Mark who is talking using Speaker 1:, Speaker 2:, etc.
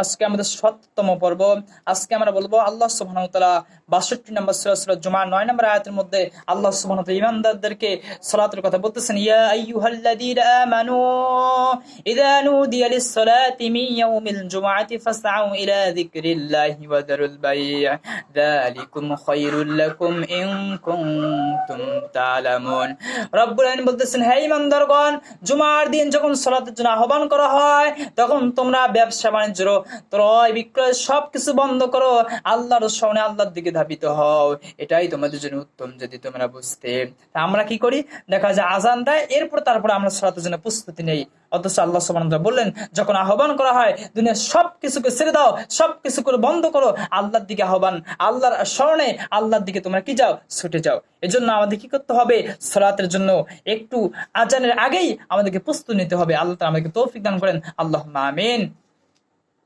Speaker 1: আজকে আমাদের ৭তম পর্ব। আজকে আমরা বলবো আল্লাহ সুবহানাহু ওয়া তাআলা ৬২ নম্বর সূরা জুমার ৯ নম্বর আয়াতের মধ্যে আল্লাহ সুবহানাহু ওয়া তাআলা ঈমানদারদেরকে সালাতের কথা বলতেছেন, ইয়া আইয়ুহাল্লাযীনা আমানু ইযা নুদিয়া লিস-সালাতি মিন ইয়াউমিল জুমআতি ফাসআউ ইলা যিকরিল্লাহি ওয়া যারুল বাই', যালিকুম খায়রুল লাকুম ইন কুনতুম তা'লামুন। রব্বুল আলামিন বলতেছেন, হে ঈমানদারগণ, জুমার দিন যখন সালাতের জন্য আহ্বান করা হয় তখন তোমরা ব্যবসা বাণিজ্য ক্রয় বিক্রয় সবকিছু বন্ধ করো, আল্লাহর সামনে আল্লাহর দিকে ধাবিত হও, এটাই তোমাদের জন্য উত্তম যদি তোমরা বুঝতে। আমরা কি করি, দেখা যায় আজান দেয়, তারপর আমরা সালাতের জন্য প্রস্তুতি নেই। অথচ আল্লাহ সুবহানাহু ওয়া তাআলা বললেন, যখন আহ্বান করা হয় দুনিয়ার সবকিছুকে ছেড়ে দাও, সবকিছু করে বন্ধ করো, আল্লাহর দিকে আহ্বান, আল্লাহর স্মরণে আল্লাহর দিকে তোমরা কি যাও, ছুটে যাও। এজন্য আমাদের কি করতে হবে, সালাতের জন্য একটু আজানের আগেই আমাদেরকে প্রস্তুতি নিতে হবে। আল্লাহ তাআলা আমাদেরকে তৌফিক দান করেন, আল্লাহুম্মা আমিন।